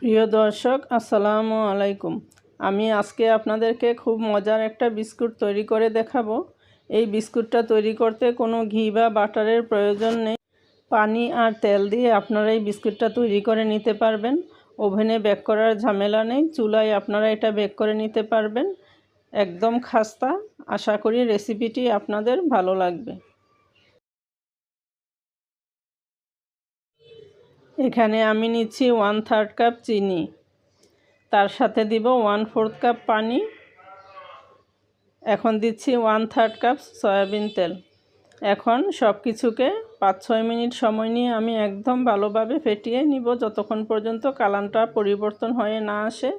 প্রিয় দর্শক, আসসালামু আলাইকুম। আমি আজকে আপনাদেরকে খুব মজার একটা বিস্কুট তৈরি করে দেখাবো। এই বিস্কুটটা তৈরি করতে কোনো ঘি বা বাটারের প্রয়োজন নেই। পানি আর তেল দিয়ে আপনারা এই বিস্কুটটা তৈরি করে নিতে পারবেন। ওভেনে বেক করার ঝামেলা নেই, চুলায় আপনারা এটা বেক করে নিতে পারবেন। একদম খাস্তা। আশা করি রেসিপিটি আপনাদের ভালো লাগবে। এখানে আমি নিচ্ছি 1/3 কাপ চিনি, তার সাথে দিব 1/4 কাপ পানি। এখন দিচ্ছি 1/3 কাপ সয়াবিন তেল। এখন সব কিছুকে 5-6 মিনিট সময় নিয়ে আমি একদম ভালোভাবে ফেটিয়ে নিব যতক্ষণ পর্যন্ত কালারটা পরিবর্তন হয়ে না আসে।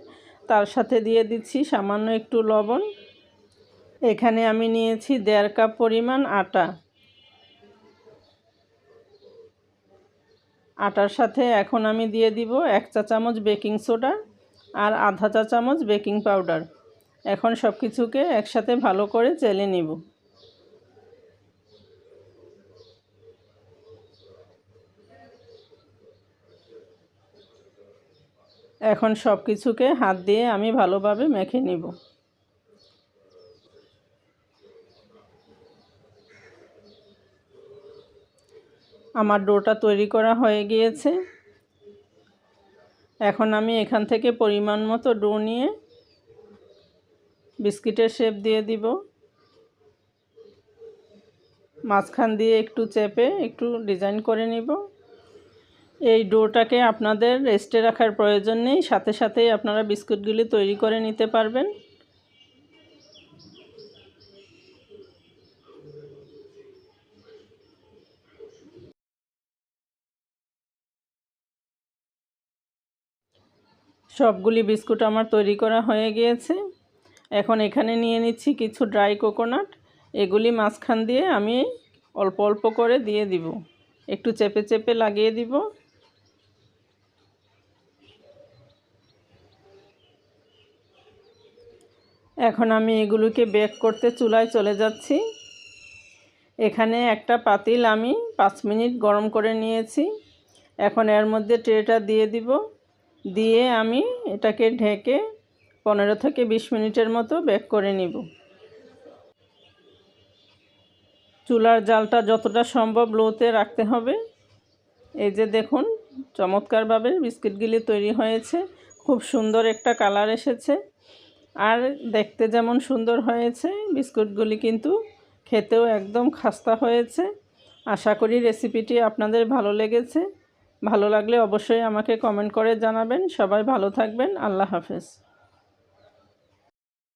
তার সাথে দিয়ে দিচ্ছি সামান্য একটু লবণ। এখানে আমি নিয়েছি 1.5 কাপ পরিমাণ আটা। আটার সাথে এখন আমি দিয়ে দিব 1 চা চামচ বেকিং সোডা আর আধা চা চামচ বেকিং পাউডার। এখন সব কিছুকে একসাথে ভালো করে চেলে নিব। এখন সব কিছুকে হাত দিয়ে আমি ভালোভাবে মেখে নিব। আমার ডোটা তৈরি করা হয়ে গিয়েছে। এখন আমি এখান থেকে পরিমাণ মতো ডো নিয়ে বিস্কিটের শেপ দিয়ে দিব। মাঝখান দিয়ে একটু চেপে একটু ডিজাইন করে নিব। এই ডোটাকে আপনাদের রেস্টে রাখার প্রয়োজন নেই, সাথে সাথেই আপনারা বিস্কুটগুলি তৈরি করে নিতে পারবেন। সবগুলি বিস্কুট আমার তৈরি করা হয়ে গিয়েছে। এখন এখানে নিয়ে নিচ্ছি কিছু ড্রাই কোকোনাট। এগুলি মাঝখান দিয়ে আমি অল্প অল্প করে দিয়ে দিব, একটু চেপে চেপে লাগিয়ে দিব। এখন আমি এগুলোকে বেক করতে চুলায় চলে যাচ্ছি। এখানে একটা পাতিল আমি 5 মিনিট গরম করে নিয়েছি। এখন এর মধ্যে ট্রেটা দিয়ে দিব, দিয়ে আমি এটাকে ঢেকে 15 থেকে 20 মিনিটের মতো বেক করে নিব। চুলার জালটা যতটা সম্ভব লোতে রাখতে হবে। এই যে দেখুন, চমৎকারভাবে বিস্কিটগুলি তৈরি হয়েছে। খুব সুন্দর একটা কালার এসেছে, আর দেখতে যেমন সুন্দর হয়েছে বিস্কুটগুলি কিন্তু খেতেও একদম খাস্তা হয়েছে। আশা করি রেসিপিটি আপনাদের ভালো লেগেছে। ভালো লাগলে অবশ্যই আমাকে কমেন্ট করে জানাবেন। সবাই ভালো থাকবেন। আল্লাহ হাফেজ।